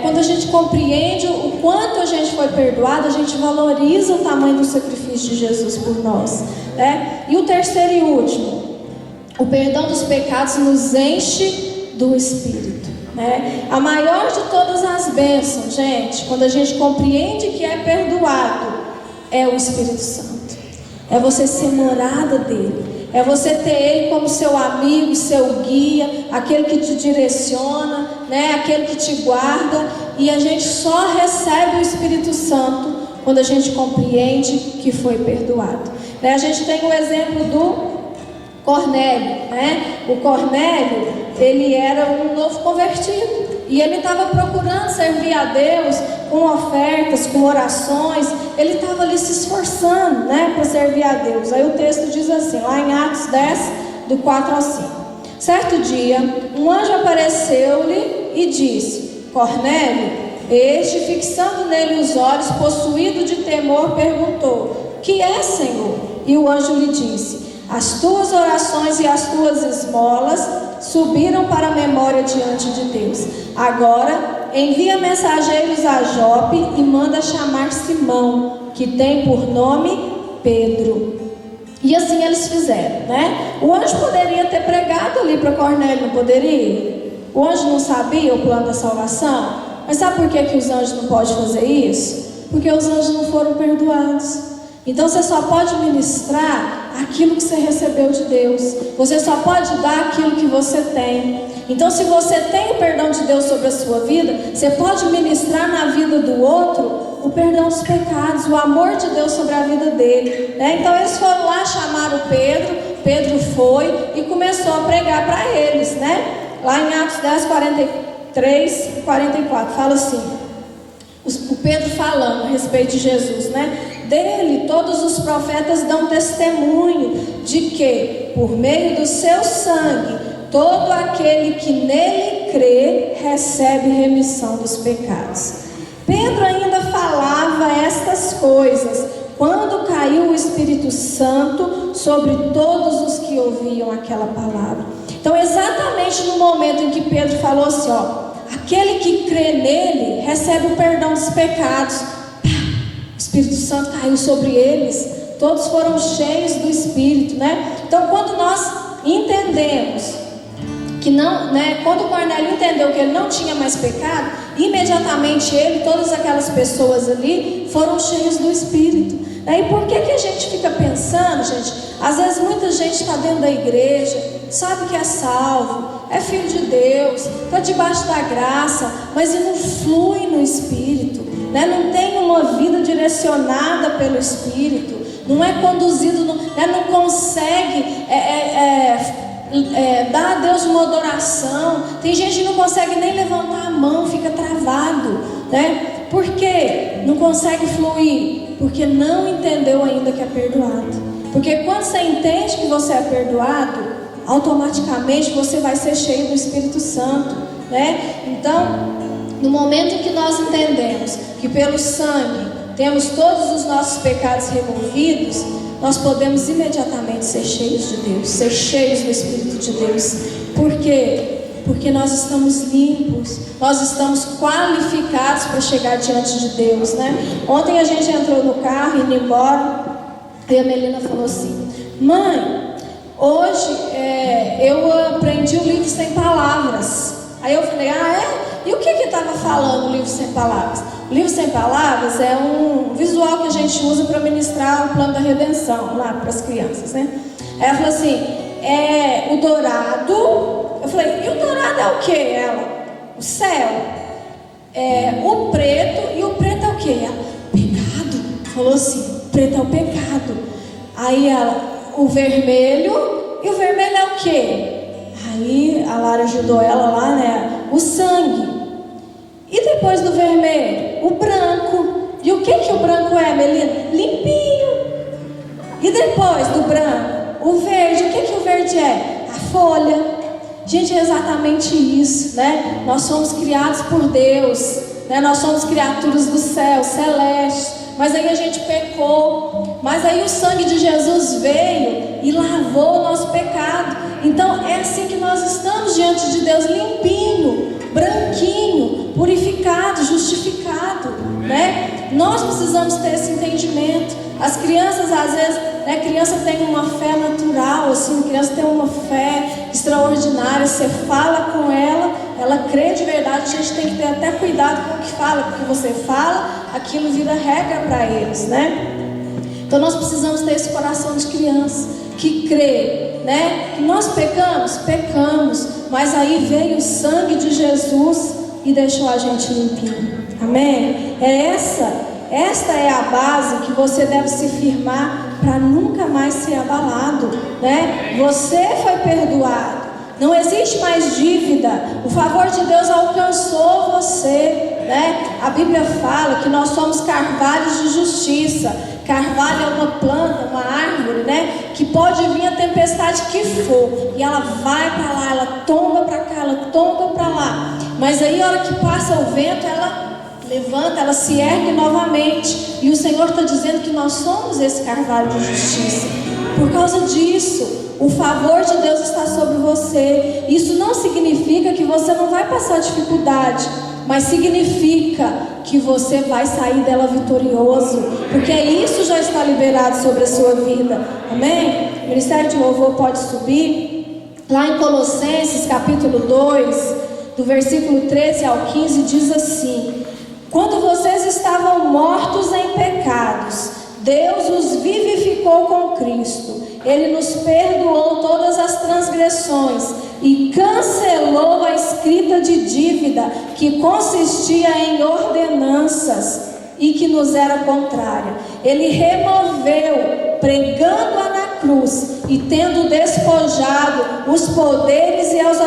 quando a gente compreende o quanto a gente foi perdoado, a gente valoriza o tamanho do sacrifício de Jesus por nós, né? E o terceiro e último, o perdão dos pecados nos enche do Espírito, né? A maior de todas as bênçãos, gente, quando a gente compreende que é perdoado, é o Espírito Santo, é você ser morada dele. É você ter Ele como seu amigo, seu guia, aquele que te direciona, né? Aquele que te guarda. E a gente só recebe o Espírito Santo quando a gente compreende que foi perdoado, né? A gente tem o exemplo do Cornélio, né? O Cornélio, ele era um novo convertido. E ele estava procurando servir a Deus com ofertas, com orações. Ele estava ali se esforçando, né, para servir a Deus. Aí o texto diz assim, lá em Atos 10, do 4 ao 5. Certo dia, um anjo apareceu-lhe e disse, Cornélio. Este, fixando nele os olhos, possuído de temor, perguntou, que é, Senhor? E o anjo lhe disse, as tuas orações e as tuas esmolas subiram para a memória diante de Deus. Agora envia mensageiros a Jope e manda chamar Simão, que tem por nome Pedro. E assim eles fizeram, né? O anjo poderia ter pregado ali para Cornélio, não poderia? O anjo não sabia o plano da salvação? Mas sabe por que os anjos não podem fazer isso? Porque os anjos não foram perdoados. Então você só pode ministrar aquilo que você recebeu de Deus. Você só pode dar aquilo que você tem. Então se você tem o perdão de Deus sobre a sua vida, você pode ministrar na vida do outro o perdão dos pecados, o amor de Deus sobre a vida dele, né? Então eles foram lá, chamaram Pedro. Pedro foi e começou a pregar para eles, né? Lá em Atos 10, 43 e 44 fala assim, o Pedro falando a respeito de Jesus, né? Dele todos os profetas dão testemunho de que, por meio do seu sangue, todo aquele que nele crê recebe remissão dos pecados. Pedro ainda falava estas coisas quando caiu o Espírito Santo sobre todos os que ouviam aquela palavra. Então, exatamente no momento em que Pedro falou assim, aquele que crê nele recebe o perdão dos pecados. O Espírito Santo caiu sobre eles, todos foram cheios do Espírito, né? Então, quando nós entendemos que não, né? Quando Cornélio entendeu que ele não tinha mais pecado, imediatamente ele e todas aquelas pessoas ali foram cheios do Espírito. E por que a gente fica pensando, gente? Às vezes muita gente está dentro da igreja, sabe que é salvo, é filho de Deus, está debaixo da graça, mas não flui no Espírito, né? Não tem uma vida direcionada pelo Espírito, não é conduzido, não consegue dar a Deus uma adoração. Tem gente que não consegue nem levantar a mão, fica travado, né? Por quê? Não consegue fluir? Porque não entendeu ainda que é perdoado. Porque quando você entende que você é perdoado, automaticamente você vai ser cheio do Espírito Santo, né? Então, no momento em que nós entendemos que pelo sangue temos todos os nossos pecados removidos, nós podemos imediatamente ser cheios de Deus, ser cheios do Espírito de Deus. Por quê? Porque nós estamos limpos, nós estamos qualificados para chegar diante de Deus, né? Ontem a gente entrou no carro, indo embora, e a Melina falou assim: mãe, hoje eu aprendi o livro sem palavras. Aí eu falei: ah, é? E o que estava falando o livro sem palavras? O livro sem palavras é um visual que a gente usa para ministrar o plano da redenção lá para as crianças, né? Aí ela falou assim: o dourado. Eu falei: e o dourado é o que? Ela: o céu. O preto. E o preto é o que? Ela: pecado. Falou assim: o preto é o pecado. Aí ela: o vermelho. E o vermelho é o que? Aí a Lara ajudou ela lá, né? O sangue. E depois do vermelho? O branco. E o que o branco é, Melina? Limpinho. E depois do branco? O verde. O que o verde é? A folha. Gente, é exatamente isso, né? Nós somos criados por Deus, né? Nós somos criaturas do céu, celestes. Mas aí a gente pecou. Mas aí o sangue de Jesus veio e lavou o nosso pecado. Então é assim que nós estamos diante de Deus, limpinho, branquinho, purificado, justificado, né? Nós precisamos ter esse entendimento. As crianças, às vezes, né, criança tem uma fé natural, assim, criança tem uma fé extraordinária. Você fala com ela, ela crê de verdade. A gente tem que ter até cuidado com o que fala, porque você fala, aquilo vira regra para eles, né? Então nós precisamos ter esse coração de criança que crê, né? Que nós pecamos, mas aí veio o sangue de Jesus e deixou a gente limpinho. Amém? Esta é a base que você deve se firmar para nunca mais ser abalado, né? Você foi perdoado, não existe mais dívida. O favor de Deus alcançou você, né? A Bíblia fala que nós somos carvalhos de justiça. Carvalho é uma planta, uma árvore, né? Que pode vir a tempestade que for, e ela vai para lá, ela tomba para cá, ela tomba para lá. Mas aí, a hora que passa o vento, ela levanta, ela se ergue novamente. E o Senhor está dizendo que nós somos esse carvalho de justiça. Por causa disso, o favor de Deus está sobre você. Isso não significa que você não vai passar dificuldade, mas significa que você vai sair dela vitorioso, porque isso já está liberado sobre a sua vida. Amém? O Ministério de Louvor pode subir. Lá em Colossenses capítulo 2, do versículo 13 ao 15, diz assim: quando vocês estavam mortos em pecados, Deus os vivificou com Cristo. Ele nos perdoou todas as transgressões e cancelou a escrita de dívida que consistia em ordenanças e que nos era contrária. Ele removeu, pregando-a na cruz e tendo despojado os poderes e as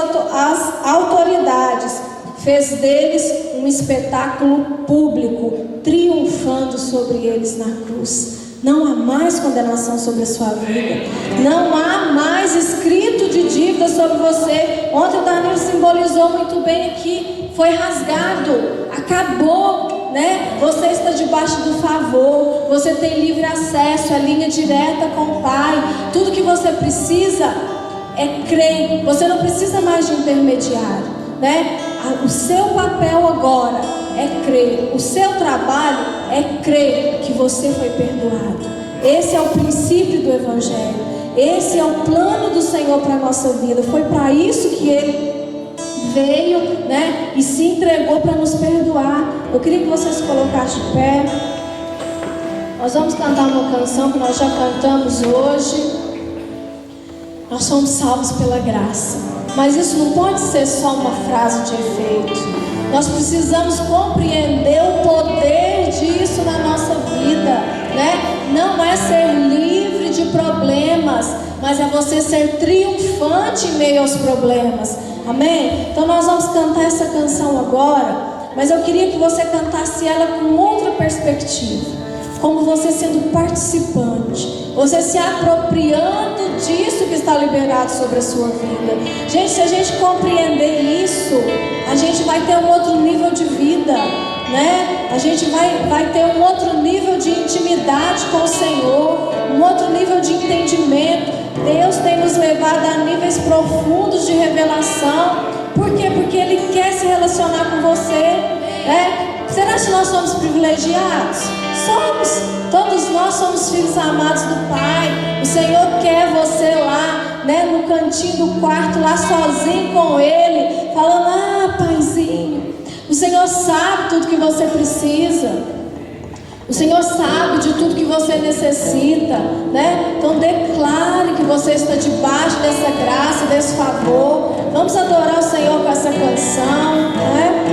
autoridades, fez deles um espetáculo público, triunfando sobre eles na cruz. Não há mais condenação sobre a sua vida. Não há mais escrito de dívida sobre você. Ontem o Danilo simbolizou muito bem aqui. Foi rasgado, acabou. né? Você está debaixo do favor, você tem livre acesso, a linha direta com o Pai. Tudo que você precisa é crer, você não precisa mais de intermediário, né? O seu papel agora é crer, o seu trabalho é crer que você foi perdoado. Esse é o princípio do Evangelho, esse é o plano do Senhor para a nossa vida. Foi para isso que Ele veio, né? E se entregou para nos perdoar. Eu queria que vocês se colocassem de pé. Nós vamos cantar uma canção que nós já cantamos hoje. Nós somos salvos pela graça, mas isso não pode ser só uma frase de efeito. Nós precisamos compreender o poder disso na nossa vida, né? Não é ser livre de problemas, mas é você ser triunfante em meio aos problemas. Amém? Então nós vamos cantar essa canção agora, mas eu queria que você cantasse ela com outra perspectiva, como você sendo participante, você se apropriando disso que está liberado sobre a sua vida. Gente, se a gente compreender isso, a gente vai ter um outro nível de vida, né? A gente vai ter um outro nível de intimidade com o Senhor, um outro nível de entendimento. Deus tem nos levado a níveis profundos de revelação. Por quê? Porque Ele quer se relacionar com você, né? Será que nós somos privilegiados? Somos. Todos nós somos filhos amados do Pai. O Senhor quer você lá, né, no cantinho do quarto, lá sozinho com Ele, falando: ah, Paizinho. O Senhor sabe tudo que você precisa. O Senhor sabe de tudo que você necessita, né? Então declare que você está debaixo dessa graça, desse favor. Vamos adorar o Senhor com essa canção, né?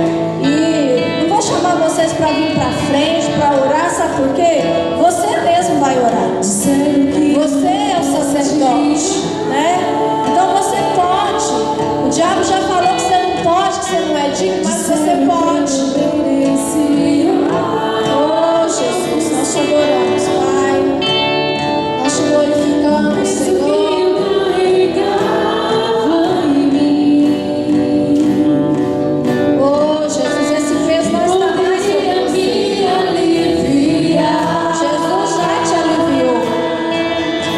E não vou chamar vocês para vir para frente, para orar, sabe por quê? Você mesmo vai orar. Você é o sacerdote, né? Então você pode. O diabo já falou que você não pode, que você não é digno, mas você pode. Jesus, nós te adoramos, Pai. Nós te glorificamos, Senhor. Oh, Jesus, esse peso não está mais sobre você. Jesus já te aliviou.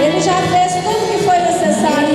Ele já fez tudo o que foi necessário.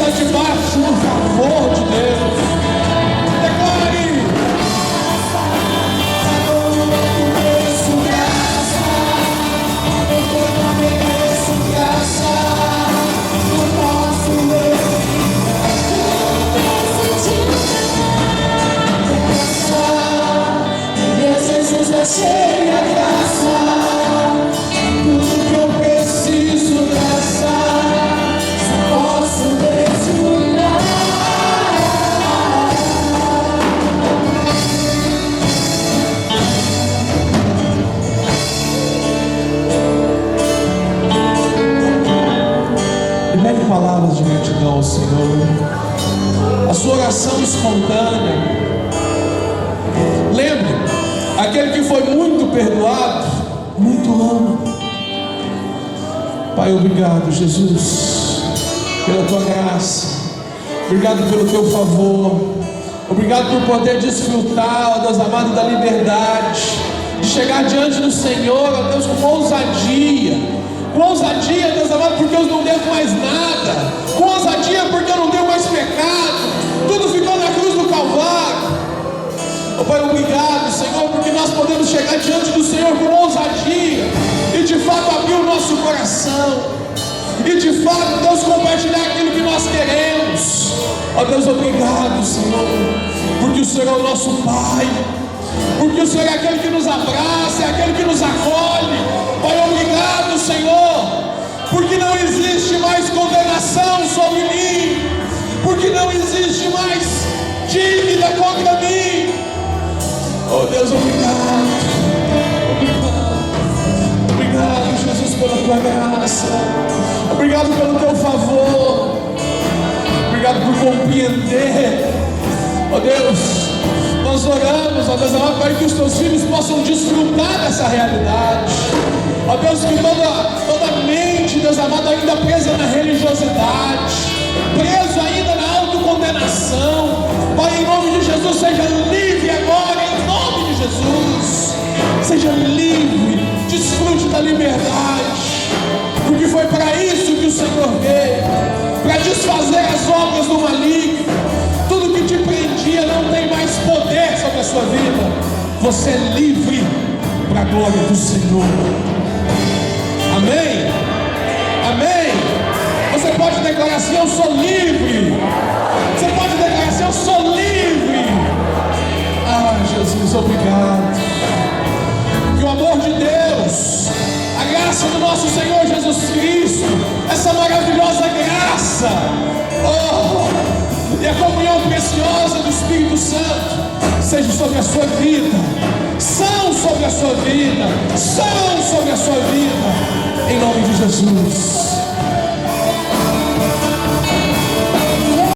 está debaixo do favor de Deus. Declare. Cheia de graça, tudo que eu preciso graça, só posso desfrutar. Libere palavras de gratidão ao Senhor. A sua oração espontânea. Lembre, aquele que foi muito perdoado, muito ama. Pai, obrigado, Jesus, pela tua graça. Obrigado pelo teu favor. Obrigado por poder desfrutar, ó Deus amado, da liberdade de chegar diante do Senhor, ó Deus, com ousadia. Com ousadia, Deus amado, porque eu não devo mais nada. Com ousadia, porque eu não tenho mais pecado. Tudo ficou na cruz do Calvário. Oh, Pai, obrigado, Senhor, porque nós podemos chegar diante do Senhor com ousadia e de fato abrir o nosso coração e de fato, Deus, compartilhar aquilo que nós queremos. Ó Deus, obrigado, Senhor, porque o Senhor é o nosso Pai, porque o Senhor é aquele que nos abraça, é aquele que nos acolhe. Pai, obrigado, Senhor, porque não existe mais condenação sobre mim, porque não existe mais dívida contra mim. Oh Deus, obrigado. Obrigado, Jesus, pela tua graça. Obrigado pelo teu favor. Obrigado por compreender. Oh Deus, nós oramos, ó Deus amado, para que os teus filhos possam desfrutar dessa realidade. Ó Deus, que toda mente, Deus amado, ainda presa na religiosidade, preso ainda na autocondenação, Pai, em nome de Jesus, seja livre agora, em nome de Jesus. Seja livre, desfrute da liberdade, porque foi para isso que o Senhor veio, para desfazer as obras do maligno. Tudo que te prendia não tem mais poder sobre a sua vida. Você é livre para a glória do Senhor. Amém? Amém? Você pode declarar assim: eu sou livre. Você pode declarar assim: eu sou livre. Ah, Jesus, obrigado. Que o amor de Deus, a graça do nosso Senhor Jesus Cristo, essa maravilhosa graça, e a comunhão preciosa do Espírito Santo seja sobre a sua vida, são sobre a sua vida, são sobre a sua vida, em nome de Jesus.